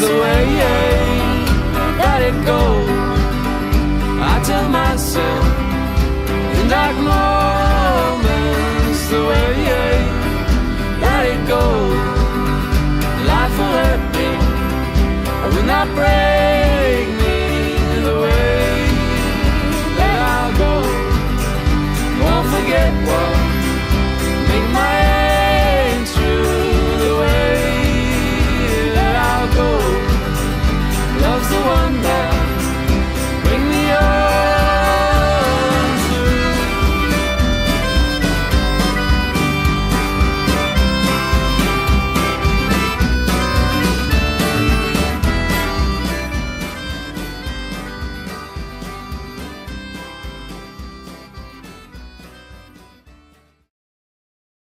the way that it goes. I tell myself in dark moments the way that it goes. Life will hurt me, I will not break.